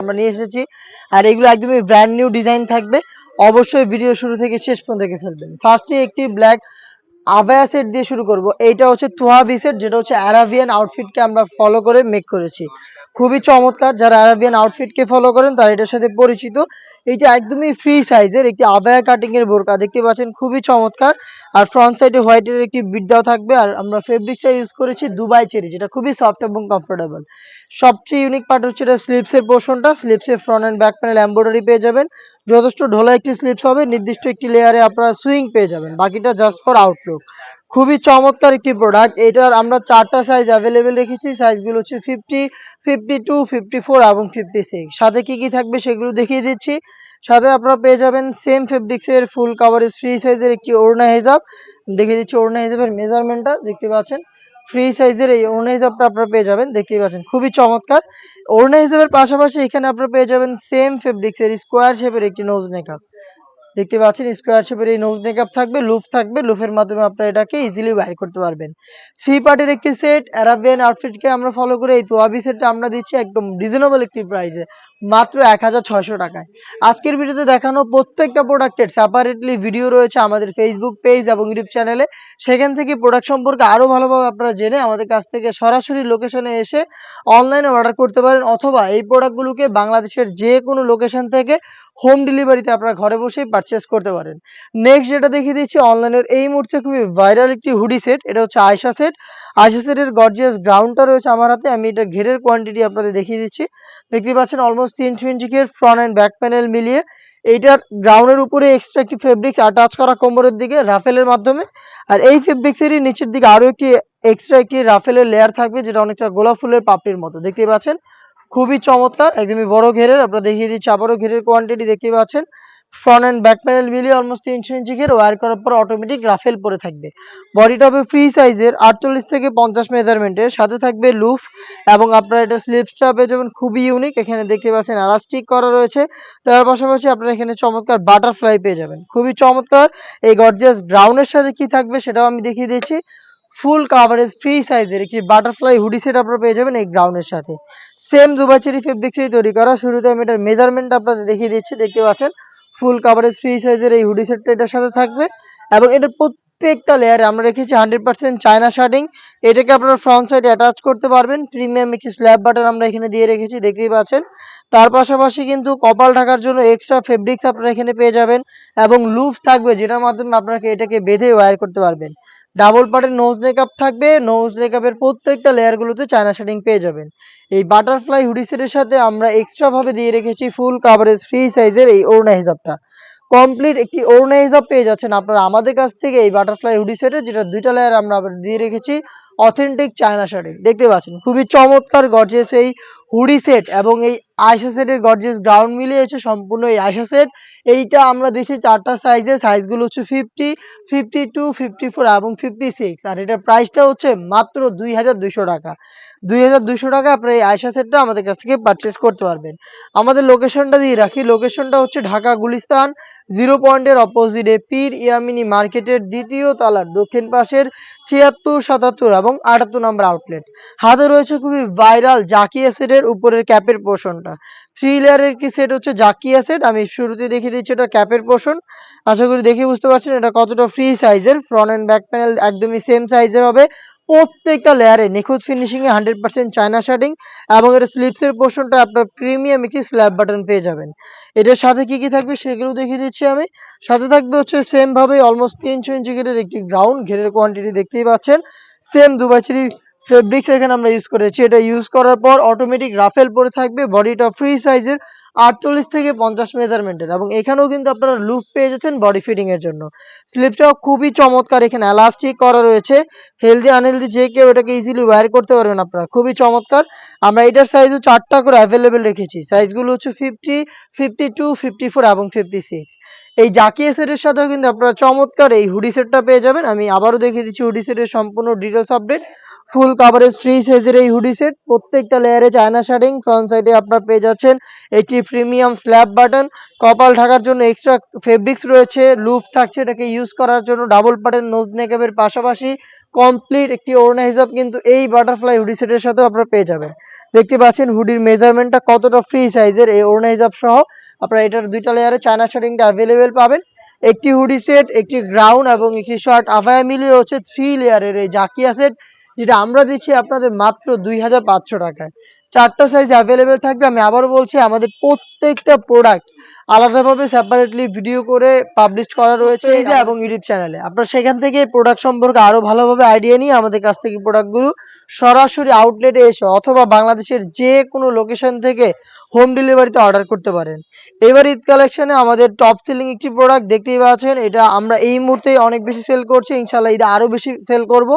আমরা নিয়ে এসেছি। আর এগুলো একদমই ব্র্যান্ড নিউ ডিজাইন থাকবে। অবশ্যই ভিডিও শুরু থেকে শেষ পর্যন্ত দেখে ফেলবেন। ফার্স্টে একটি ব্ল্যাক আবায়া সেট দিয়ে শুরু করব। এইটা হচ্ছে তোয়াবি সেট, যেটা হচ্ছে আরাবিয়ান আউটফিটকে আমরা ফলো করে মেক করেছি। খুবই চমৎকার, যারা আরাবিয়ান আউটফিটকে ফলো করেন তারা এটার সাথে পরিচিত। এটা একদমই ফ্রি সাইজের একটি আবায়া কাটিং এর বোরকা, দেখতে পাচ্ছেন খুবই চমৎকার। আর ফ্রন্ট সাইডে হোয়াইটের একটি বিট দেওয়া থাকবে। আর আমরা ফেব্রিক্সটা ইউজ করেছি দুবাই চেরি, যেটা খুবই সফট এবং কমফোর্টেবল। সবচেয়ে ইউনিক পার্ট হচ্ছে এটা স্লিপসের পোর্শনটা। স্লিপসের front and back panel embroidery পেয়ে যাবেন। যথেষ্ট ঢোলা একটি স্লিপস হবে, নির্দিষ্ট একটি লেয়ারে আপনারা সুইং পেয়ে যাবেন, বাকিটা জাস্ট ফর আউটলুক। খুবই চমৎকার একটি প্রোডাক্ট। এটার আমরা 4টা সাইজ অ্যাভেলেবেল রেখেছি। সাইজগুলো হচ্ছে 50, 52, 54 এবং 56। সাথে কি কি থাকবে সেগুলো দেখিয়ে দিচ্ছি। সাথে আপনারা পেয়ে যাবেন সেম ফেব্রিক্সের ফুল কাভারেজ ফ্রি সাইজের একটি ওড়না হিজাব। দেখিয়ে দিচ্ছি ওড়না হিজাবের মেজারমেন্টটা, দেখতে পাচ্ছেন ফ্রি সাইজের এই ওড়না হিজাবটা আপনারা পেয়ে যাবেন, দেখতেই পাচ্ছেন খুবই চমৎকার। ওড়না হিজাবের পাশাপাশি এখানে আপনারা পেয়ে যাবেন সেম ফেব্রিক্সের স্কোয়ার শেপের একটি নোজ মেকআপ। দেখতে পাচ্ছেন স্কোয়ার শেপের এই নোজ মেকআপ থাকবে, লুফ থাকবে, লুফের মাধ্যমে আপনারা এটাকে ইজিলি বাইর করতে পারবেন। থ্রি পার্টের একটি সেট আরাবিয়ান আউটফিটকে আমরা ফলো করে এই তোয়াবি সেটটা আমরা দিচ্ছি একদম রিজনেবল একটি প্রাইসে, মাত্র 1600 টাকায়। আজকের ভিডিওতে দেখানো প্রত্যেকটা প্রোডাক্টের সেপারেটলি ভিডিও রয়েছে আমাদের ফেসবুক পেজ এবং ইউটিউব চ্যানেলে। সেখান থেকে প্রোডাক্ট সম্পর্কে আরো ভালোভাবে আপনারা জেনে আমাদের কাছ থেকে সরাসরি লোকেশনে এসে অনলাইনে অর্ডার করতে পারেন, অথবা এই প্রোডাক্টগুলোকে বাংলাদেশের যে কোনো লোকেশন থেকে হোম ডেলিভারিতে আপনারা ঘরে বসেই পারচেস করতে পারেন। নেক্সট যেটা দেখিয়ে দিচ্ছি অনলাইনের এই মুহূর্তে খুবই ভাইরাল একটি হুডি সেট। এটা হচ্ছে আয়শা সেট। আয়শা সেটের গর্জিয়াস গ্রাউন্ডটা রয়েছে আমার হাতে। আমি এটা ঘেরের কোয়ান্টিটি আপনাদের দেখিয়ে দিচ্ছি। দেখতে পাচ্ছেন অলমোস্ট 3 ইঞ্চি ঘের, ফ্রন্ট অ্যান্ড ব্যাক প্যানেল মিলিয়ে। এইটার গ্রাউন্ডের উপরে এক্সট্রা একটি ফেব্রিক্স অ্যাটাচ করা কোমরের দিকে রাফেলের মাধ্যমে। আর এই ফেব্রিক্সেরই নিচের দিকে আরো একটি এক্সট্রা একটি রাফেলের লেয়ার থাকবে, যেটা অনেকটা গোলাপ ফুলের পাপড়ির মতো, দেখতে পাচ্ছেন খুবই চমৎকার, একদমই বড় ঘেরের। আপনারা দেখিয়ে দিচ্ছি আবারও ঘেরের কোয়ান্টিটি দেখতে পাচ্ছেন। ফ্রন্ট এন্ড ব্যাক প্যানেল মিলিয়ে অলমোস্ট 3 ইঞ্চি ঘের, ওয়্যার করার পর অটোমেটিক রাফেল পরে থাকবে। বডিটা হবে ফ্রি সাইজের 48 থেকে 50 মেজারমেন্টের, সাথে থাকবে লুফ। এবং আপনারা এটা স্লিপসটা পেয়ে যাবেন খুবই ইউনিক। এখানে দেখতে পাচ্ছেন এলাস্টিক করা রয়েছে। তার পাশাপাশি আপনারা এখানে চমৎকার বাটারফ্লাই পেয়ে যাবেন, খুবই চমৎকার। এই গর্জিয়াস গ্রাউন্ডের সাথে কি থাকবে সেটাও আমি দেখিয়ে দিচ্ছি। ফুল কাভারেজ ফ্রি সাইজের একটি বাটারফ্লাই হুডি সেট আপনারা পেয়ে যাবেন এই গ্রাউন্ডের সাথে। সেম দুবাই চেরি ফেব্রিক্সেই তৈরি করা। শুরুতে আমি এটার মেজারমেন্ট আপনাদের দেখিয়ে দিচ্ছি, দেখতে পাচ্ছেন ফুল কাভারেজ ফ্রি সাইজের এই হুডি সেটটা এটার সাথে থাকবে। এবং এটার প্রত্যেকটা লেয়ারে আমরা রেখেছি 100% চায়না শার্টিং। এটাকে আপনারা ফ্রন্ট সাইডে অ্যাটাচ করতে পারবেন। প্রিমিয়াম একটি স্ল্যাব বাটন আমরা এখানে দিয়ে রেখেছি, দেখতেই পাচ্ছেন। তার পাশাপাশি কিন্তু কপাল ঢাকার জন্য এক্সট্রা ফেব্রিক্স আপনারা এখানে পেয়ে যাবেন, এবং লুফ থাকবে যেটার মাধ্যমে আপনারা এটাকে বেঁধে ওয়্যার করতে পারবেন। ডাবল পার্টের নোজ মেকআপ থাকবে, নোজ মেকআপের প্রত্যেকটা লেয়ারগুলোতে চায়না শেডিং পেয়ে যাবেন। এই বাটারফ্লাই হুডি সেটের সাথে আমরা এক্সট্রা ভাবে দিয়ে রেখেছি ফুল কাভারেজ ফ্রি সাইজের এই ওড়না হিজাবটা। কমপ্লিট একটি ওড়না হিজাব পেয়ে যাচ্ছেন আপনারা আমাদের কাছ থেকে এই বাটারফ্লাই হুডি সেটে, যেটা 2টা লেয়ার আমরা দিয়ে রেখেছি অথেন্টিক চায়না শাড়ি, দেখতে পাচ্ছেন খুবই চমৎকার গর্জিয়াস এই হুডি সেট। এবং এই আয়শা সেটের গর্জিয়াস গ্রাউন্ড মিলিয়েছে সম্পূর্ণ এই আয়শা সেট। এইটা আমরা দিয়েছি 4টা সাইজে, সাইজগুলো হচ্ছে 50, 52, 54 এবং 56। আর এটার প্রাইসটা হচ্ছে মাত্র 2200 টাকা। 2200 টাকা আপনারা এই আয়শা সেটটা আমাদের কাছ থেকে পারচেস করতে পারবেন। আমাদের লোকেশনটা দিয়ে রাখি, লোকেশনটা হচ্ছে ঢাকা গুলিস্তান 0 পয়েন্টের অপোজিটে পীর ইয়ামিনী মার্কেটের 2য় তলার দক্ষিণ পাশের 76, 77 এবং 78 নম্বর আউটলেট। হাতে রয়েছে খুবই ভাইরাল জাকিয়া সেটের উপরের ক্যাপের পোর্শনটা। 3 লেয়ারের একটি সেট হচ্ছে জাকিয়া সেট। আমি শুরুতে দেখিয়ে দিচ্ছি এটা ক্যাপের পোর্শন। আশা করি দেখে বুঝতে পারছেন এটা কতটা ফ্রি সাইজের। ফ্রন্ট এন্ড ব্যাক প্যানেল একদমই সেম সাইজের হবে। প্রত্যেকটা লেয়ারে নিখুঁত ফিনিশিং এ 100% চায়না শার্টিং। এবং এটা স্লিপসের পোর্শনটা আপনার প্রিমিয়াম একটি স্ল্যাব বাটন পেয়ে যাবেন। এটার সাথে কি কি থাকবে সেগুলো দেখিয়ে দিচ্ছি আমি। সাথে থাকবে হচ্ছে সেম ভাবে অলমোস্ট 300 ইঞ্চি ঘেরের একটি গ্রাউন্ড, ঘেরের কোয়ান্টিটি দেখতেই পাচ্ছেন। সেম দুবাই চেরি ফেব্রিক্স এখানে আমরা ইউজ করেছি। এটা ইউজ করার পর অটোমেটিক রাফেল পরে থাকবে। বডিটা ফ্রি সাইজের 48 থেকে 50 মেজারমেন্টের, এবং এখানেও কিন্তু আপনারা লুপ পেয়ে যাচ্ছেন বডি ফিটিং এর জন্য। স্লিপটাও খুবই চমৎকার, এখানে এলাস্টিক করা রয়েছে। হেলদি আনহেলদি যে কেউ এটাকে ইজিলি ওয়্যার করতে পারবেন আপনারা, খুবই চমৎকার। আমরা এটার সাইজও 4টা করে অ্যাভেলেবেল রেখেছি। সাইজগুলো হচ্ছে 50, 52, 54 এবং 56। এই জাকিয়া সেটের সাথেও কিন্তু আপনারা চমৎকার এই হুডি সেটটা পেয়ে যাবেন। আমি আবারও দেখিয়ে দিচ্ছি হুডি সেটের সম্পূর্ণ details update. Full coverage free সাইজের এই হুডি সেট, প্রত্যেকটা লেয়ারে চায়না শার্টিং, ফ্রন্ট সাইডে আপনারা পেয়ে যাচ্ছেন একটি প্রিমিয়াম স্ল্যাব বাটন, কপাল ঢাকার জন্য এক্সট্রা ফেব্রিক্স রয়েছে, লুফ থাকছে এটাকে ইউজ করার জন্য, ডাবল পার্টের নোজ নেকআপের পাশাপাশি কমপ্লিট একটি ওড়না হিসাব কিন্তু এই বাটারফ্লাই হুডি সেটের সাথেও আপনারা পেয়ে যাবেন। দেখতে পাচ্ছেন হুডির মেজারমেন্টটা কতটা ফ্রি সাইজের, এই ওড়না হিসাব সহ আপনারা এটার দুইটা লেয়ারে চায়না শার্টিংটা অ্যাভেলেবেল পাবেন। একটি হুডি সেট, একটি গ্রাউন্ড এবং একটি শার্ট আভায়া মিলিয়ে হচ্ছে 3 লেয়ারের এই জাকিয়া সেট, যেটা আমরা দিচ্ছি আপনাদের মাত্র 2500 টাকায়। 4টা সাইজ অ্যাভেলেবেল থাকবে। আমি আবারও বলছি, আমাদের প্রত্যেকটা প্রোডাক্ট আলাদাভাবে সেপারেটলি ভিডিও করে পাবলিশ করা রয়েছে পেজে এবং ইউটিউব চ্যানেলে। আপনারা সেখান থেকে প্রোডাক্ট সম্পর্কে আরো ভালোভাবে আইডিয়া নিয়ে আমাদের কাছ থেকে প্রোডাক্টগুলো সরাসরি আউটলেটে এসে অথবা বাংলাদেশের যে কোনো লোকেশন থেকে হোম ডেলিভারিতে অর্ডার করতে পারেন। এবার ঈদ কালেকশনে আমাদের টপ সেলিং একটি প্রোডাক্ট দেখতেই পাচ্ছেন, এটা আমরা এই মুহূর্তে অনেক বেশি সেল করছি, ইনশাল্লাহ ঈদে আরো বেশি সেল করব।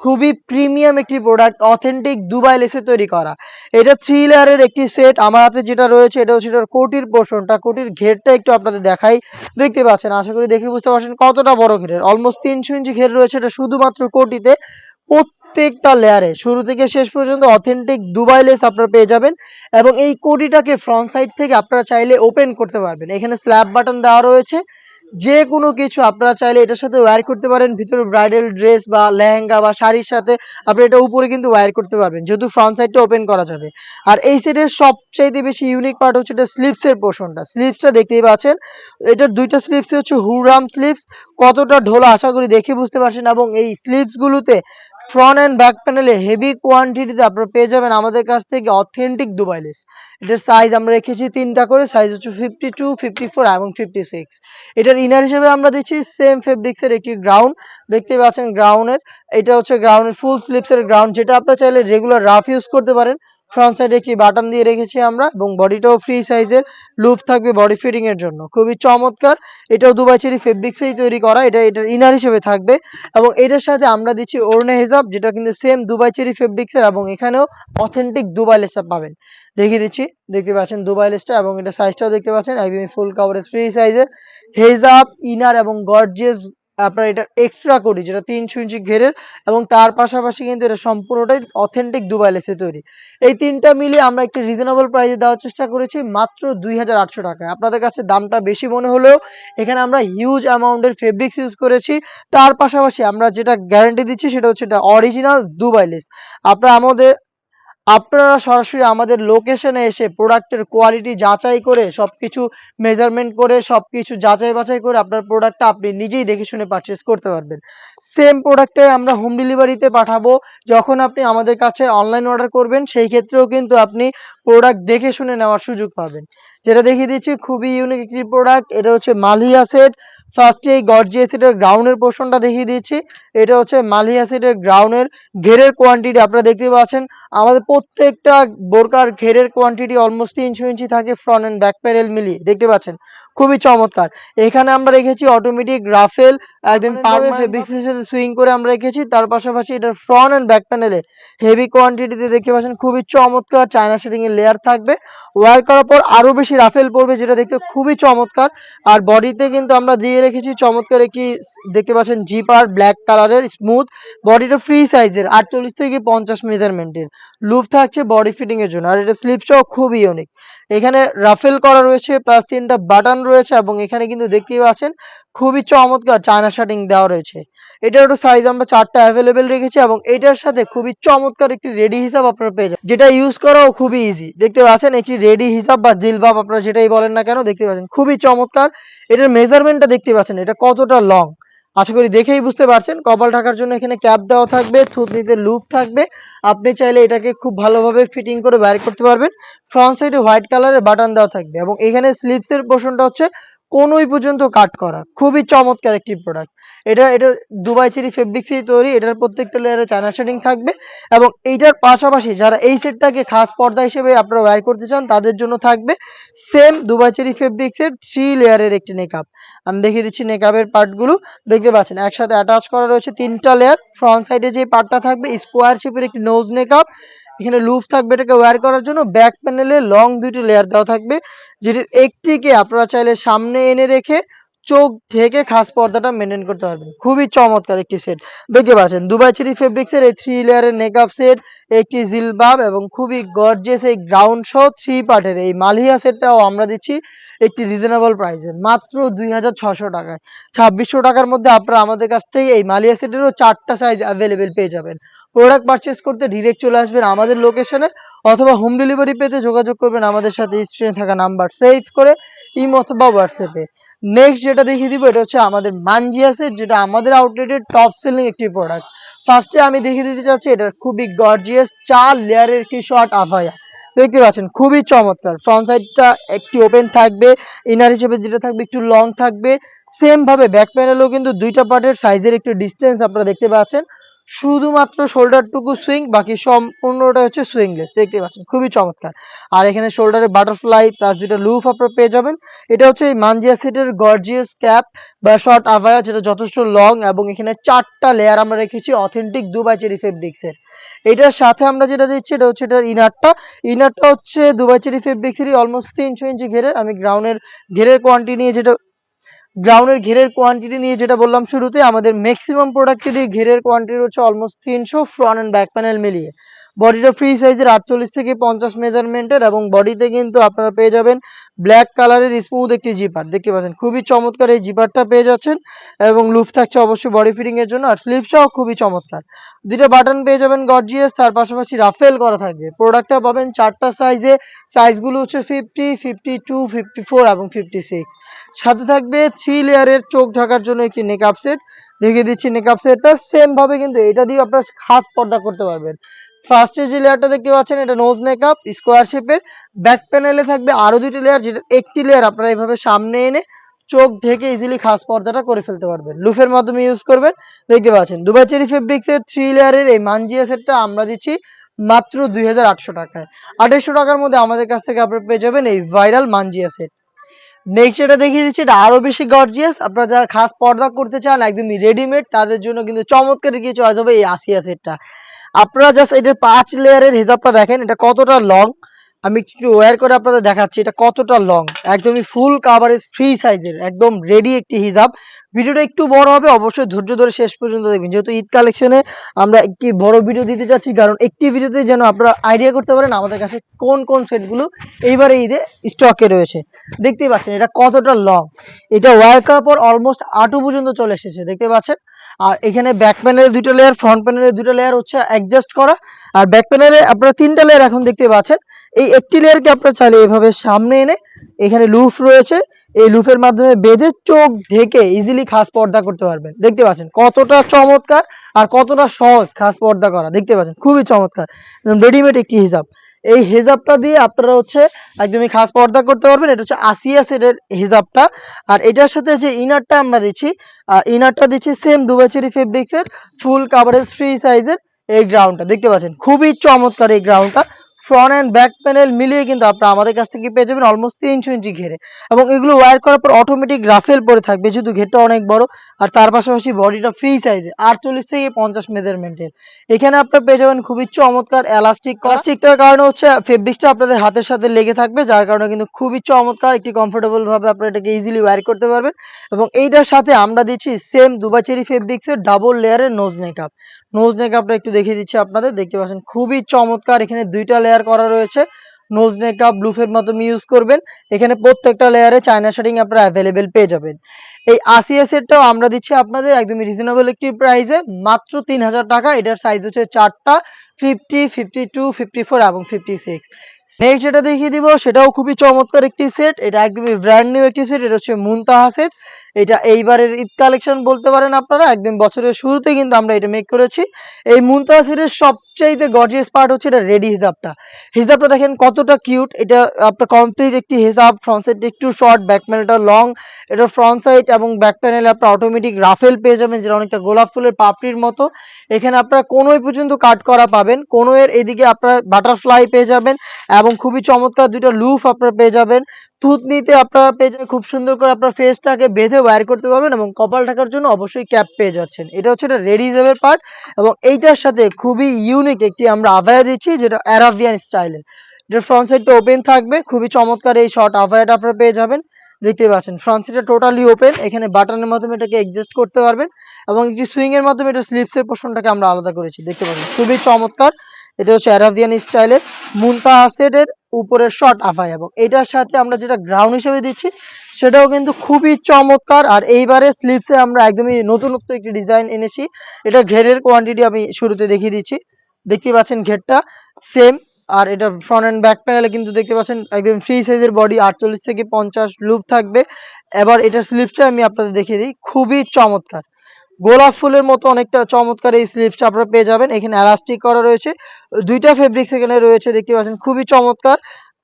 খুবই প্রিমিয়াম একটি প্রোডাক্ট, অথেন্টিক দুবাই লেসে তৈরি করা। এটা 3 লেয়ারের একটি সেট। আমার হাতে যেটা রয়েছে এটা হচ্ছে এটার কোটির পোর্শনটা, কোটির ঘেরটা একটু আপনাদের দেখাই। দেখতে পাচ্ছেন, আশা করি দেখে বুঝতে পারছেন কতটা বড় ঘেরের, অলমোস্ট 300 ইঞ্চি ঘের রয়েছে এটা শুধুমাত্র কোটিতে। প্রত্যেকটা লেয়ারে শুরু থেকে শেষ পর্যন্ত অথেন্টিক দুবাই লেস আপনারা পেয়ে যাবেন এবং এই কোটিটাকে ফ্রন্ট সাইড থেকে আপনারা চাইলে ওপেন করতে পারবেন। এখানে স্ল্যাব বাটন দেওয়া রয়েছে, যে কোনো কিছু আপনারা চাইলে এটার সাথে ওয়্যার করতে পারেন, ভিতরে ব্রাইডাল ড্রেস বা লেহেঙ্গা বা শাড়ির সাথে আপনি এটা উপরে কিন্তু ওয়্যার করতে পারবেন, যেহেতু ফ্রন্ট সাইডটা ওপেন করা যাবে। আর এই সেটের সবচাইতে বেশি ইউনিক পার্ট হচ্ছে এটা স্লিভসের পোর্শনটা। স্লিভসটা দেখতেই পাচ্ছেন, এটার দুইটা স্লিভস হচ্ছে হুরাম স্লিভস, কতটা ঢোলা আশা করি দেখে বুঝতে পারছেন। এবং এই স্লিভস গুলোতে ফ্রন্ট এন্ড ব্যাক প্যানেলে হেভি কোয়ান্টিটিতে আপনারা পেয়ে যাবেন আমাদের কাছ থেকে অথেন্টিক দুবাই লেস। এটার সাইজ আমরা রেখেছি 3টা করে, সাইজ হচ্ছে 52, 54 এবং 56। এটার ইনার হিসেবে আমরা দিচ্ছি সেম ফেব্রিক্সের একটি গ্রাউন্ড, দেখতে পাচ্ছেন গ্রাউন্ডের, এটা হচ্ছে গ্রাউন্ডের ফুল স্লিভসের গ্রাউন্ড, যেটা আপনারা চাইলে রেগুলার রাফ ইউজ করতে পারেন। ফ্রন্ট সাইডে একটি বাটন দিয়ে রেখেছি আমরা এবং বডিটাও ফ্রি সাইজের, লুপ থাকবে বডি ফিটিং এর জন্য, খুবই চমৎকার। এটাও দুবাই চেরি ফেব্রিক্সেই তৈরি করা, এটা এটার ইনার হিসেবে থাকবে এবং এটার সাথে আমরা দিচ্ছি ওড়না হিজাব, যেটা কিন্তু সেম দুবাই চেরি ফেব্রিক্সের এবং এখানেও অথেন্টিক দুবাই লেসটা পাবেন। দেখিয়ে দিচ্ছি, দেখতে পাচ্ছেন দুবাই লেসটা এবং এটা সাইজটাও দেখতে পাচ্ছেন একদমই ফুল কাভারেজ ফ্রি সাইজের হেজাব, ইনার এবং গর্জিয়াস আপনার এটা এক্সট্রা করি, যেটা 300 ইঞ্চি ঘেরের এবং তার পাশাপাশি কিন্তু এটা সম্পূর্ণটাই অথেন্টিক দুবাই লেসে তৈরি। এই তিনটা মিলিয়ে আমরা একটি রিজনেবল প্রাইসে দেওয়ার চেষ্টা করেছি মাত্র 2800 টাকায়। আপনাদের কাছে দামটা বেশি মনে হলেও এখানে আমরা হিউজ অ্যামাউন্টের ফেব্রিক্স ইউজ করেছি, তার পাশাপাশি আমরা যেটা গ্যারান্টি দিচ্ছি সেটা হচ্ছে এটা অরিজিনাল দুবাই লেস। আপনারা সরাসরি আমাদের লোকেশনে এসে প্রোডাক্টের কোয়ালিটি যাচাই করে সবকিছু মেজারমেন্ট করে সবকিছু যাচাই বাছাই করে আপনার প্রোডাক্টটা আপনি নিজেই দেখে শুনে পারচেজ করতে পারবেন। সেম প্রোডাক্টে আমরা হোম ডেলিভারিতে পাঠাবো। যখন আপনি আমাদের কাছে অনলাইন অর্ডার করবেন সেই ক্ষেত্রেও কিন্তু আপনি প্রোডাক্ট দেখে শুনে নেওয়ার সুযোগ পাবেন। যেটা দেখিয়ে দিচ্ছি খুবই ইউনিক একটি প্রোডাক্ট, এটা হচ্ছে মালিয়া সেট। ফার্স্টে এই গর্জিয়াস সেটের গ্রাউন্ডের পোর্শনটা দেখিয়ে দিচ্ছি, এটা হচ্ছে মালিয়া সেটের গ্রাউন্ডের ঘেরের কোয়ান্টিটি আপনারা দেখতে পাচ্ছেন। আমাদের প্রত্যেকটা বোরকার ঘেরের কোয়ান্টিটি অলমোস্ট 300 ইঞ্চি থাকে, ফ্রন্ট এন্ড ব্যাক প্যানেল মিলিয়ে দেখতে পাচ্ছেন, খুবই চমৎকার। এখানে আমরা রেখেছি অটোমেটিক রাফেল, একদম পারমানেন্ট ফেব্রিক্সের সাথে সুইং করে আমরা রেখেছি। তার পাশাপাশি এটার ফ্রন্ট এন্ড ব্যাক প্যানেলে হেভি কোয়ান্টিটিতে দেখতে পাচ্ছেন খুবই চমৎকার চায়না শেডিং এর লেয়ার থাকবে। ওয়্যার করার পর আরো বেশি রাফেল পড়বে, যেটা দেখতে খুবই চমৎকার। আর বডিতে কিন্তু আমরা দিয়ে রেখেছি চমৎকার একটি, দেখতে পাচ্ছেন জিপার ব্ল্যাক কালারের স্মুথ, বডিটা ফ্রি সাইজের 48 থেকে 50 মেজারমেন্টের, লুপ থাকছে বডি ফিটিং এর জন্য। আর এটা স্লিপসটাও খুবই ইউনিক, এখানে রাফেল করা রয়েছে প্লাস 3টা বাটন রয়েছে এবং এখানে কিন্তু দেখতেই পাচ্ছেন খুবই চমৎকার চায়না শার্টিং দেওয়া রয়েছে। এটার একটু সাইজ আমরা 4টা অ্যাভেলেবেল রেখেছি এবং এটার সাথে খুবই চমৎকার একটি রেডি হিসাব আপনারা পেয়ে যাবেন, যেটা ইউজ করাও খুবই ইজি। দেখতে পাচ্ছেন একটি রেডি হিসাব বা জিলবাব আপনারা যেটাই বলেন না কেন, দেখতে পাচ্ছেন খুবই চমৎকার। এটার মেজারমেন্টটা দেখতে পাচ্ছেন এটা কতটা লং, আশা করি দেখেই বুঝতে পারছেন। কপাল ঢাকার জন্য এখানে ক্যাপ দেওয়া থাকবে, থুতনিতে লুপ থাকবে, আপনি চাইলে এটাকে খুব ভালোভাবে ফিটিং করে বের করতে পারবেন। ফ্রন্ট সাইডে হোয়াইট কালারের বাটন দেওয়া থাকবে এবং এখানে স্লিভসের পোর্শনটা হচ্ছে কোনই পর্যন্ত কাট করা, খুবই চমৎকার একটি প্রোডাক্ট। এটা এটা দুবাই চেরি ফেব্রিক্সেই তৈরি, এটার প্রত্যেকটা লেয়ারে চায়না শেডিং থাকবে এবং এইটার পাশাপাশি যারা এই সেটটাকে খাস পর্দা হিসেবে আপনারা ওয়্যার করতে চান তাদের জন্য থাকবে সেম দুবাই চেরি ফেব্রিক্সের 3 লেয়ারের একটি নেকআপ। আমি দেখিয়ে দিচ্ছি নেকআপের পার্টগুলো, দেখতে পাচ্ছেন একসাথে অ্যাটাচ করা রয়েছে 3টা লেয়ার। ফ্রন্ট সাইডে যে পার্টটা থাকবে স্কোয়ার শেপের একটি নোজ নেকআপ, এখানে লুপ থাকবে এটাকে ওয়্যার করার জন্য। ব্যাক প্যানেলে লং 2টি লেয়ার দেওয়া থাকবে, যেটির একটিকে আপনারা চাইলে সামনে এনে রেখে চোখ ঢেকে খাস পর্দাটা মেনটেন করতে পারবেন। খুবই চমৎকার একটি সেট। দেখতে পাচ্ছেন দুবাই চেরি ফেব্রিক্স এর এই 3 লেয়ারের নেকআপ সেট, একটি জিলবাব এবং খুবই গর্জিয়াস এই গ্রাউন্ড সহ 3 পার্টের এই মালিয়া সেটটাও আমরা দিচ্ছি একটি রিজনেবল প্রাইসে মাত্র ২৬০০ টাকায়। ২৬০০ টাকার মধ্যে আপনারা আমাদের কাছ থেকে এই মালিয়া সেটেরও 4টা সাইজ অ্যাভেলেবেল পেয়ে যাবেন। প্রোডাক্ট পারচেজ করতে ডিরেক্ট চলে আসবেন আমাদের লোকেশনে অথবা হোম ডেলিভারি পেতে যোগাযোগ করবেন আমাদের সাথে স্ক্রিনে থাকা নাম্বার সেভ করে ইমো অথবা হোয়াটসঅ্যাপে। নেক্সট যেটা দেখিয়ে দিব এটা হচ্ছে আমাদের মানজিয়া সেট, যেটা আমাদের আউটলেটের টপ সেলিং একটি প্রোডাক্ট। ফার্স্টে আমি দেখিয়ে দিতে চাচ্ছি এটা খুবই গর্জিয়াস 4 লেয়ারের একটি শর্ট আভায়া। দেখতে পাচ্ছেন খুবই চমৎকার। ফ্রন্ট সাইডটা একটি ওপেন থাকবে, ইনার হিসেবে যেটা থাকবে একটু লং থাকবে। সেম ভাবে ব্যাক প্যানেলেও কিন্তু দুইটা পার্টের সাইজের একটু ডিসটেন্স আপনারা দেখতে পাচ্ছেন। শুধুমাত্র শোল্ডারটুকু সুইং, বাকি সম্পূর্ণটা হচ্ছে সুইংলেস। দেখতে পাচ্ছেন খুবই চমৎকার। আর এখানে শোল্ডারে বাটারফ্লাই প্লাস দুইটা লুপ আপনারা পেয়ে যাবেন। এটা হচ্ছে এই মানজিয়া সেটের গর্জিয়াস ক্যাপ বা শর্ট আভায়া, যেটা যথেষ্ট লং এবং এখানে 4টা লেয়ার আমরা রেখেছি অথেন্টিক দুবাই চেরি ফেব্রিক্সের। এটার সাথে আমরা যেটা দিচ্ছি এটা হচ্ছে এটার ইনারটা হচ্ছে দুবাই চেরি ফেব্রিক্সেরই অলমোস্ট 300 ইঞ্চি ঘেরের। আমি গ্রাউন্ডের ঘেরের কোয়ান্টিটি নিয়ে যেটা বললাম শুরুতে, আমাদের ম্যাক্সিমাম প্রোডাক্টেরই ঘেরের কোয়ান্টিটি হচ্ছে almost 300 front and back panel মিলিয়ে। বডিটা ফ্রি সাইজের 48 থেকে 50 মেজারমেন্টের এবং বডিতে কিন্তু আপনারা পেয়ে যাবেন ব্ল্যাক কালারের স্মুথ একটি জিপার। দেখতে পাচ্ছেন খুবই চমৎকার এই জিপারটা পেয়ে যাচ্ছেন এবং লুপ থাকছে অবশ্যই বডি ফিটিং এর জন্য। আর স্লিভসটাও খুবই চমৎকার। দুইটা বাটন পেয়ে যাবেন গর্জিয়াস, তার পাশাপাশি রাফেল করা থাকবে। প্রোডাক্টটা পাবেন 4টা সাইজে, সাইজগুলো হচ্ছে 50, 52, 54 এবং 56। সাথে থাকবে 3 লেয়ারের চোখ ঢাকার জন্য একটি নেকআপ সেট। দেখিয়ে দিচ্ছি নেকআপ সেটটা সেম ভাবে কিন্তু এটা দিয়ে আপনারা খাস পর্দা করতে পারবেন। ফার্স্টে যে লেয়ারটা দেখতে পাচ্ছেন এটা নোজ মেকআপ স্কোয়ার শেপের। ব্যাক প্যানেলে থাকবে আরো দুইটা লেয়ার, যেটা একটি লেয়ার আপনারা এইভাবে সামনে এনে চোখ ঢেকে ইজিলি খাস পর্দাটা করে ফেলতে পারবেন, লুফের মাধ্যমে ইউজ করবেন। দেখতে পাচ্ছেন দুবাই চেরি ফেব্রিক্স এর 3 লেয়ারের এই মানজিয়া সেটটা আমরা দিচ্ছি মাত্র 2800 টাকায়। 2800 টাকার মধ্যে আমাদের কাছ থেকে আপনারা পেয়ে যাবেন এই ভাইরাল মানজিয়া সেট। নেক্সট যেটা দেখিয়ে দিচ্ছি এটা আরো বেশি গর্জিয়াস। আপনারা যারা খাস পর্দা করতে চান একদমই রেডিমেড, তাদের জন্য কিন্তু চমৎকার কিছু চয়েস হবে এই আসিয়া সেটটা। আপনারা জাস্ট এটার 5 লেয়ারের হিজাবটা দেখেন এটা কতটা লং। আমি একটু ওয়্যার করে আপনাদের দেখাচ্ছি এটা কতটা লং। একদমই ফুল কাভারেজ ফ্রি সাইজের একদম রেডি একটি হিজাব। ভিডিওটা একটু বড় হবে, অবশ্যই ধৈর্য ধরে শেষ পর্যন্ত দেখবেন, যেহেতু ঈদ কালেকশনে আমরা একটি বড় ভিডিও দিতে চাচ্ছি, কারণ একটি ভিডিওতে যেন আপনারা আইডিয়া করতে পারেন আমাদের কাছে কোন কোন সেটগুলো এইবারে ঈদে স্টকে রয়েছে। দেখতেই পাচ্ছেন এটা কতটা লং। এটা ওয়্যার করার পর অলমোস্ট হাঁটু পর্যন্ত চলে এসেছে, দেখতে পাচ্ছেন। আর এখানে ব্যাক প্যানেলে দুটো লেয়ার, ফ্রন্ট প্যানেলে দুটো লেয়ার হচ্ছে অ্যাডজাস্ট করা। আর ব্যাক প্যানেলে আপনারা 3টা লেয়ার এখন দেখতে পাচ্ছেন। এই একটি লেয়ারকে আপনারা চাইলে এভাবে সামনে এনে এখানে লুপ রয়েছে, এই লুপের মাধ্যমে বেঁধে চোখ ঢেকে ইজিলি খাস পর্দা করতে পারবেন। দেখতে পাচ্ছেন কতটা চমৎকার আর কতটা সহজ খাস পর্দা করা। দেখতে পাচ্ছেন খুবই চমৎকার রেডিমেড একটি হিজাব। এই হিজাবটা দিয়ে আপনারা হচ্ছে একদমই খাস পর্দা করতে পারবেন। এটা হচ্ছে আসিয়া সেটের হিজাবটা। আর এটার সাথে যে ইনারটা আমরা দিচ্ছি, ইনারটা দিচ্ছি সেম দুবাই চেরি ফেব্রিক্সের ফুল কাভারেজ ফ্রি সাইজের এই গ্রাউন্ডটা। দেখতে পাচ্ছেন খুবই চমৎকার এই গ্রাউন্ডটা। ফ্রন্ট এন্ড ব্যাক প্যানেল মিলিয়ে কিন্তু আপনারা আমাদের কাছ থেকে পেয়ে যাবেন অলমোস্ট 300 ইঞ্চি ঘেরে। এবং এগুলো ওয়্যার করার পর অটোমেটিক রাফেল পরে থাকবে, যেহেতু ঘেরটা অনেক বড়। আর তার পাশাপাশি বডিটা ফ্রি সাইজে 48 থেকে 50 মেজারমেন্টের। এখানে আপনারা পেয়ে যাবেন খুবই চমৎকার এলাস্টিকটার কারণে হচ্ছে ফেব্রিক্সটা আপনাদের হাতের সাথে লেগে থাকবে, যার কারণে কিন্তু খুবই চমৎকার একটি কমফোর্টেবল ভাবে আপনারা এটাকে ইজিলি ওয়্যার করতে পারবেন। এবং এইটার সাথে আমরা দিচ্ছি সেম দুবাই চেরি ফেব্রিক্সের ডাবল লেয়ারের নোজ মেকআপ। নোজ মেকআপটা একটু দেখিয়ে দিচ্ছি আপনাদের। দেখতে পাচ্ছেন খুবই চমৎকার, এখানে 2টা লেয়ার করা রয়েছে। নোজ মেকআপ ব্লুফের মাধ্যমে ইউজ করবেন। এখানে প্রত্যেকটা লেয়ারে চায়না শেডিং আপনারা অ্যাভেলেবেল পেয়ে যাবেন। এই আসিয়া সেটটাও আমরা দিচ্ছি আপনাদের একদমই রিজনেবল একটি প্রাইসে মাত্র 3000 টাকা। এটার সাইজ হচ্ছে 4টা 50, 52, 54 এবং 56। নেক্সট যেটা দেখিয়ে দিব সেটাও খুবই চমৎকার একটি সেট। এটা একদমই ব্র্যান্ড নিউ একটি সেট। এটা হচ্ছে মুনতাহা সেট। এটা এইবারের ঈদ কালেকশন বলতে পারেন আপনারা, একদম বছরের শুরুতে কিন্তু আমরা এটা মেক করেছি। এই মুনতাহা সেটের সবচাইতে গর্জিয়াস পার্ট হচ্ছে এটা রেডি হিজাবটা। হিজাবটা দেখেন কতটা কিউট। এটা আপনার কমপ্লিট একটি হিজাব, ফ্রন্ট সাইড একটু শর্ট, ব্যাক প্যানেলটা লং। এটা ফ্রন্ট সাইড এবং ব্যাক প্যানেলে আপনার অটোমেটিক রাফেল পেয়ে যাবেন, যেটা অনেকটা গোলাপ ফুলের পাপড়ির মতো। এখানে আপনারা কোনোই পর্যন্ত কাট করা পাবেন, কোনোয়ের এদিকে আপনারা বাটারফ্লাই পেয়ে যাবেন এবং খুবই চমৎকার দুইটা লুফ আপনারা পেয়ে যাবেন। থুতনিতে আপনারা পেয়ে যাবেন খুব সুন্দর করে আপনার ফেসটাকে বেঁধে ওয়্যার করতে পারবেন এবং কপাল ঢাকার জন্য অবশ্যই ক্যাপ পেয়ে যাচ্ছেন। এটা হচ্ছে এটা রেডি হিজাবের পার্ট। এবং এইটার সাথে খুবই ইউনিক একটি আমরা আভায়া দিচ্ছি, যেটা অ্যারাবিয়ান স্টাইলের। এটার ফ্রন্ট সাইডটা ওপেন থাকবে, খুবই চমৎকার এই শর্ট আভায়াটা আপনারা পেয়ে যাবেন। দেখতে পাচ্ছেন ফ্রন্ট সাইডটা টোটালি ওপেন, এখানে বাটনের মাধ্যমে এটাকে অ্যাডজাস্ট করতে পারবেন এবং একটি সুইং এর মাধ্যমে এটা স্লিপসের পোর্শনটাকে আমরা আলাদা করেছি, দেখতে পাচ্ছেন খুবই চমৎকার। এটা হচ্ছে অ্যারাবিয়ান স্টাইলের মুনতাহা সেটের উপরের শর্ট আফায়া এবং এটার সাথে আমরা যেটা গ্রাউন্ড হিসেবে দিচ্ছি সেটাও কিন্তু খুবই চমৎকার। আর এইবারে স্লিপসে আমরা একদমই নতুনত্ব একটি ডিজাইন এনেছি। এটা ঘেরের কোয়ান্টিটি আমি শুরুতে দেখিয়ে দিচ্ছি, দেখতে পাচ্ছেন ঘেরটা সেম। আর এটা ফ্রন্ট এন্ড ব্যাক প্যানেলে কিন্তু দেখতে পাচ্ছেন একদম ফ্রি সাইজের বডি, 48 থেকে 50 লুপ থাকবে। এবার এটার স্লিপসটা আমি আপনাদের দেখিয়ে দিই, খুবই চমৎকার, গোলাপ ফুলের মতো অনেকটা চমৎকার এই স্লিপসটা আপনারা পেয়ে যাবেন। এখানে এলাস্টিক করা রয়েছে, দুইটা ফেব্রিক্স এখানে রয়েছে, দেখতে পাচ্ছেন খুবই চমৎকার।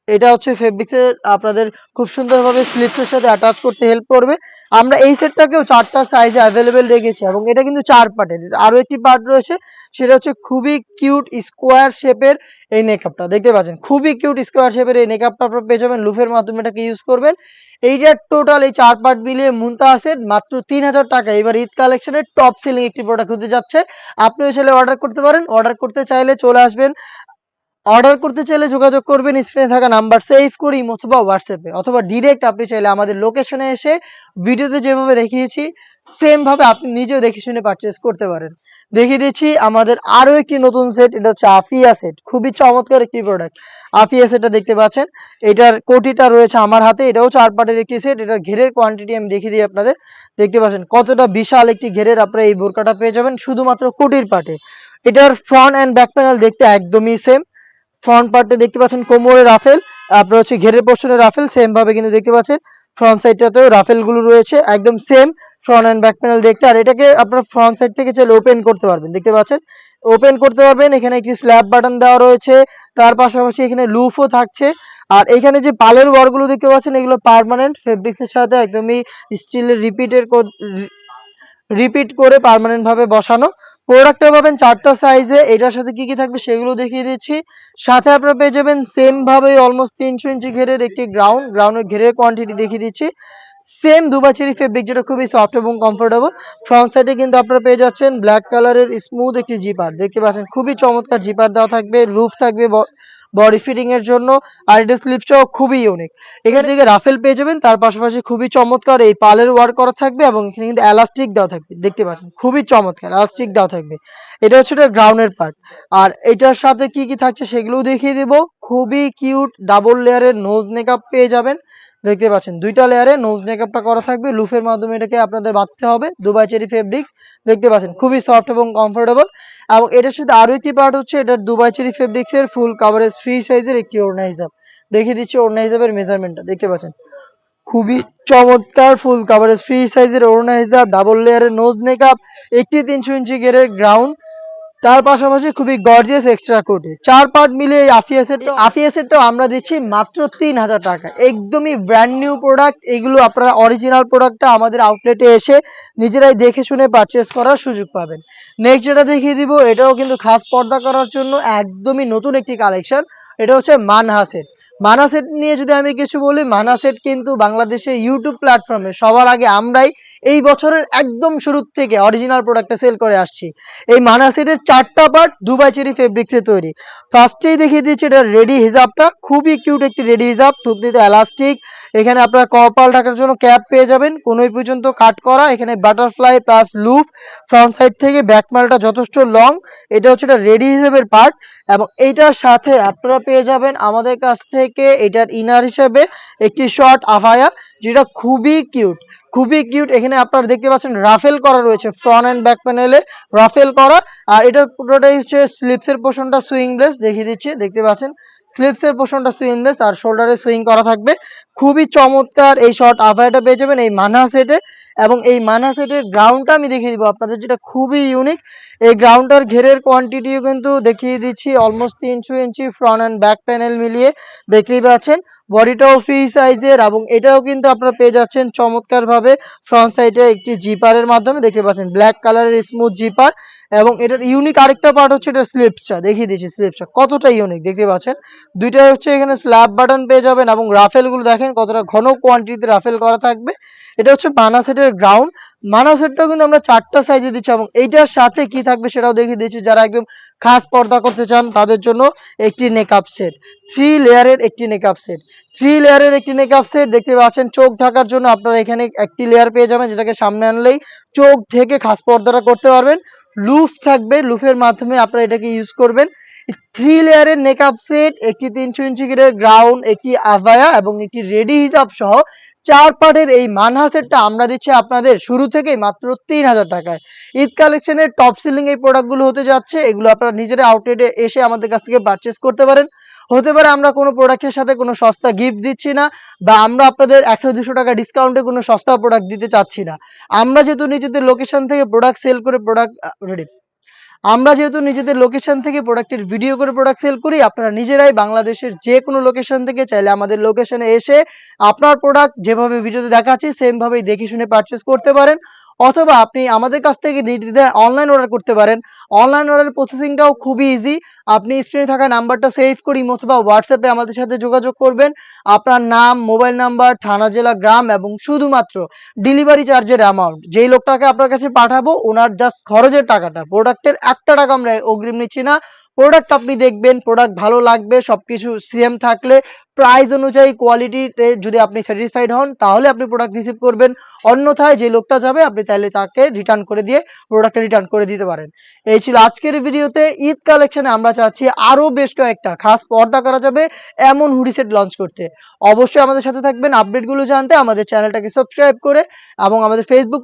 এটা হচ্ছে ফেব্রিক্সের আপনাদের খুব সুন্দরভাবে স্লিপসের সাথে অ্যাটাচ করতে হেল্প করবে। আমরা এই সেটটাকেও 4টা সাইজে অ্যাভেলেবেল রেখেছি এবং এটা কিন্তু 4 পার্টের। আরো একটি পার্ট রয়েছে, সেটা হচ্ছে খুবই কিউট স্কোয়ার শেপের এই নেকআপটা, দেখতে পাচ্ছেন খুবই কিউট স্কোয়ার শেপের এই নেকআপটা আপনারা পেয়ে যাবেন। লুফের মাধ্যমে এটাকে ইউজ করবেন। এইটার টোটাল এই 4 পার্ট মিলিয়ে মুনতাহা সেট মাত্র 3000 টাকা। এবার ঈদ কালেকশনের টপ সেলিং একটি প্রোডাক্ট হতে যাচ্ছে। আপনিও চাইলে অর্ডার করতে পারেন, অর্ডার করতে চাইলে চলে আসবেন, অর্ডার করতে চাইলে যোগাযোগ করবেন স্ক্রিনে থাকা নাম্বার সেভ করে ইমো অথবা হোয়াটসঅ্যাপে, অথবা ডিরেক্ট আপনি চাইলে আমাদের লোকেশনে এসে ভিডিওতে যেভাবে দেখিয়েছি সেম ভাবে আপনি নিজেও দেখে শুনে পারচেজ করতে পারেন। দেখিয়ে দিচ্ছি আমাদের আরো একটি নতুন সেট, এটা হচ্ছে আফিয়া সেট, খুবই চমৎকার একটি প্রোডাক্ট। আফিয়া সেটটা দেখতে পাচ্ছেন, এটার কোটিটা রয়েছে আমার হাতে, এটাও 4 পার্টের একটি সেট। এটার ঘেরের কোয়ান্টিটি আমি দেখিয়ে দিই আপনাদের, দেখতে পাচ্ছেন কতটা বিশাল একটি ঘেরের আপনারা এই বোরকাটা পেয়ে যাবেন শুধুমাত্র কোটির পার্টে। এটার ফ্রন্ট অ্যান্ড ব্যাক প্যানেল দেখতে একদমই সেম। ফ্রন্ট পার্টে দেখতে পাচ্ছেন কোমরে রাফেল, আপনার হচ্ছে ঘেরের পোর্শনে রাফেল সেম ভাবে কিন্তু দেখতে পাচ্ছেন। ফ্রন্ট সাইডটাতেও রাফেল গুলো রয়েছে একদম same front and back panel দেখতে। আর এটাকে আপনারা ফ্রন্ট সাইড থেকে চাইলে ওপেন করতে পারবেন, দেখতে পাচ্ছেন ওপেন করতে পারবেন। এখানে একটি স্ল্যাব বাটন দেওয়া রয়েছে, তার পাশাপাশি এখানে লুফও থাকছে। আর এখানে যে পালের ওয়ারগুলো দেখতে পাচ্ছেন এগুলো পার্মানেন্ট ফেব্রিক্সের সাথে একদমই স্টিলের রিপিট করে পার্মানেন্ট ভাবে বসানো। প্রোডাক্টটা পাবেন 4টা সাইজে। এটার সাথে কি কি থাকবে সেগুলো দেখিয়ে দিচ্ছি। সাথে আপনারা পেয়ে যাবেন সেম ভাবে অলমোস্ট 300 ইঞ্চি ঘেরের একটি গ্রাউন্ডের ঘেরের কোয়ান্টিটি দেখিয়ে দিচ্ছি। সেম দুবাই চেরি ফেব্রিক, যেটা খুবই সফট এবং কমফোর্টেবল। ফ্রন্ট সাইডে কিন্তু আপনারা পেয়ে যাচ্ছেন ব্ল্যাক কালারের স্মুথ একটি জিপার, দেখতে পাচ্ছেন খুবই চমৎকার জিপার দেওয়া থাকবে, লুপ থাকবে বডি ফিটিং এর জন্য। আর এটা স্লিপসটাও খুবই ইউনিক, এখান থেকে রাফেল পেয়ে যাবেন, তার পাশাপাশি খুবই চমৎকার এই পালের ওয়ার্ক করা থাকবে এবং এখানে কিন্তু এলাস্টিক দেওয়া থাকবে, দেখতে পাচ্ছেন খুবই চমৎকার এলাস্টিক দেওয়া থাকবে। এটা হচ্ছে এটা গ্রাউন্ডের পার্ট। আর এটার সাথে কি কি থাকছে সেগুলোও দেখিয়ে দেব। খুবই কিউট ডাবল লেয়ারের নোজ মেকআপ পেয়ে যাবেন, দেখতে পাচ্ছেন 2টা লেয়ারে নোজ মেকআপটা করা থাকবে, লুফের মাধ্যমে এটাকে আপনাদের বাঁধতে হবে। দুবাই চেরি ফেব্রিক্স, দেখতে পাচ্ছেন খুবই সফট এবং কমফোর্টেবল। এবং এটার সাথে আরো একটি পার্ট হচ্ছে এটার দুবাই চেরি ফেব্রিক্স এর ফুল কভারেজ ফ্রি সাইজের একটি ওড়না হিসাব, দেখিয়ে দিচ্ছি ওড়না হিসাবের মেজারমেন্টটা, দেখতে পাচ্ছেন খুবই চমৎকার ফুল কভারেজ ফ্রি সাইজের ওড়না হিসাব, ডাবল লেয়ারের নোজ মেকআপ, একটি 300 ইঞ্চি ঘেরের গ্রাউন্ড, তার পাশাপাশি খুবই গর্জিয়াস এক্সট্রা কোটে 4 পার্ট মিলে এই আফিয়া সেটটা আমরা দিচ্ছি মাত্র 3000 টাকা। একদমই ব্র্যান্ড নিউ প্রোডাক্ট, এগুলো আপনারা অরিজিনাল প্রোডাক্টটা আমাদের আউটলেটে এসে নিজেরাই দেখে শুনে পারচেজ করার সুযোগ পাবেন। নেক্সট যেটা দেখিয়ে দিব, এটাও কিন্তু খাস পর্দা করার জন্য একদমই নতুন একটি কালেকশন। এটা হচ্ছে মানহা সেট। মানহা সেট নিয়ে যদি আমি কিছু বলি, মানহা সেট কিন্তু বাংলাদেশে ইউটিউব প্ল্যাটফর্মে সবার আগে আমরাই এই বছরের একদম শুরু থেকে অরিজিনাল প্রোডাক্টটা সেল করে আসছি। এই মানহা সেটের 4টা পার্ট দুবাই চেরি ফেব্রিক্সে তৈরি। ফার্স্টেই দেখিয়ে দিচ্ছি এটা রেডি হিজাবটা, খুবই কিউট একটি রেডি হিজাব, থুতনিতে এলাস্টিক, এখানে আপনারা কপাল ঢাকার জন্য ক্যাপ পেয়ে যাবেন, কোনোই পর্যন্ত কাট করা, এখানে butterfly plus loop, front side থেকে ব্যাক মালটা যথেষ্ট লং। এটা হচ্ছে এটা রেডি হিসেবের পার্ট এবং এইটার সাথে আপনারা পেয়ে যাবেন আমাদের কাছ থেকে এটার ইনার হিসেবে একটি শর্ট আফায়া, যেটা খুবই কিউট। এখানে আপনারা দেখতে পাচ্ছেন রাফেল করা রয়েছে, ফ্রন্ট এন্ড ব্যাক প্যানেলে রাফেল করা। আর এটা পুরোটাই হচ্ছে স্লিপসের পোর্শনটা সুইংলেস, দেখিয়ে দিচ্ছি, দেখতে পাচ্ছেন স্লিপসের পোর্শনটা সুইংলেস আর শোল্ডারে সুইং করা থাকবে। খুবই চমৎকার এই শর্ট আফায়াটা পেয়ে যাবেন এই মানহা সেটে। এবং এই মানহা সেটের গ্রাউন্ডটা আমি দেখিয়ে দিব আপনাদের, যেটা খুবই ইউনিক। এই গ্রাউন্ডটার ঘেরের কোয়ান্টিটিও কিন্তু দেখিয়ে দিচ্ছি, almost 300 inch front and back panel মিলিয়ে, দেখতেই পাচ্ছেন বডিটাও ফ্রি সাইজের এবং এটাও কিন্তু আপনারা পেয়ে যাচ্ছেন চমৎকার ভাবে ফ্রন্ট সাইডে একটি জিপারের মাধ্যমে, দেখতে পাচ্ছেন ব্ল্যাক কালারের স্মুথ জিপার। এবং এটার ইউনিক আরেকটা পার্ট হচ্ছে এটা স্লিপসটা, দেখিয়ে দিচ্ছি স্লিপসটা কতটা ইউনিক, দেখতে পাচ্ছেন দুইটাই হচ্ছে এখানে স্ল্যাব বাটন পেয়ে যাবেন এবং রাফেল গুলো দেখেন কতটা ঘন কোয়ান্টিটিতে রাফেল করা থাকবে। এটা হচ্ছে মানা সেটের গ্রাউন্ড। মানা সেটটাও কিন্তু আমরা 4টা সাইজে দিচ্ছি এবং এইটার সাথে কি থাকবে সেটাও দেখিয়ে দিচ্ছি। যারা একদম খাস পর্দা করতে চান তাদের জন্য একটি নেকআপ সেট, 3 লেয়ারের একটি নেকআপ সেট। 3 লেয়ারের একটি নেকআপ সেট দেখতে পাচ্ছেন। চোখ ঢাকার জন্য আপনারা এখানে একটি লেয়ার পেয়ে যাবেন, যেটাকে সামনে আনলেই চোখ ঢেকে খাস পর্দাটা করতে পারবেন। লুফ থাকবে, লুফের মাধ্যমে আপনারা এটাকে ইউজ করবেন। 3 লেয়ারের নেকআপ সেট, একটি 300 ইঞ্চি করে গ্রাউন্ড, একটি আভায়া এবং একটি রেডি হিজাব সহ 4 পার্টের এই মানহা সেটটা আমরা দিচ্ছি আপনাদের শুরু থেকেই মাত্র 3000 টাকায়। ঈদ কালেকশনের টপ সেলিং এই প্রোডাক্টগুলো হতে যাচ্ছে। এগুলো আপনারা নিজেরা আউটলেটে এসে আমাদের কাছ থেকে পারচেজ করতে পারেন। হতে পারে আমরা কোনো প্রোডাক্টের সাথে কোনো সস্তা গিফট দিচ্ছি না, বা আমরা আপনাদের 100-200 টাকা ডিসকাউন্টে কোনো সস্তা প্রোডাক্ট দিতে চাচ্ছি না। আমরা যেহেতু নিজেদের লোকেশন থেকে প্রোডাক্ট সেল করে আমরা যেহেতু নিজেদের লোকেশন থেকে প্রোডাক্টের ভিডিও করে প্রোডাক্ট সেল করি, আপনারা নিজেরাই বাংলাদেশের যে কোনো লোকেশন থেকে চাইলে আমাদের লোকেশনে এসে আপনার প্রোডাক্ট যেভাবে ভিডিওতে দেখাচ্ছি সেম ভাবেই দেখে শুনে পারচেজ করতে পারেন। অথবা আপনি আমাদের কাছ থেকে নির্দ্বিধায় অনলাইন অর্ডার করতে পারেন। অনলাইন অর্ডারের প্রসেসিংটাও খুবই ইজি। আপনি স্ক্রিনে থাকা নাম্বারটা সেভ করে অথবা হোয়াটসঅ্যাপে আমাদের সাথে যোগাযোগ করবেন। আপনার নাম, মোবাইল নাম্বার, থানা, জেলা, গ্রাম এবং শুধুমাত্র ডেলিভারি চার্জের অ্যামাউন্ট, যেই লোকটাকে আপনার কাছে পাঠাবো ওনার জাস্ট খরচের টাকাটা, প্রোডাক্টের 1 টাকা আমরা অগ্রিম নিচ্ছি না। প্রোডাক্ট আপনি দেখবেন, প্রোডাক্ট ভালো লাগবে, সবকিছু সেম থাকলে প্রাইস অনুযায়ী কোয়ালিটিতে যদি আপনি স্যাটিসফাইড হন তাহলে আপনি প্রোডাক্ট রিসিভ করবেন। অন্যথায় যে লোকটা যাবে আপনি চাইলে তাকে রিটার্ন করে দিয়ে প্রোডাক্টটা রিটার্ন করে দিতে পারেন। এই ছিল আজকের ভিডিওতে। ঈদ কালেকশনে আমরা চাচ্ছি আরো বেশ কয়েকটা খাস পর্দা করা যাবে এমন হুডি সেট লঞ্চ করতে। অবশ্যই আমাদের সাথে থাকবেন আপডেটগুলো জানতে, আমাদের চ্যানেলটাকে সাবস্ক্রাইব করে এবং আমাদের ফেসবুক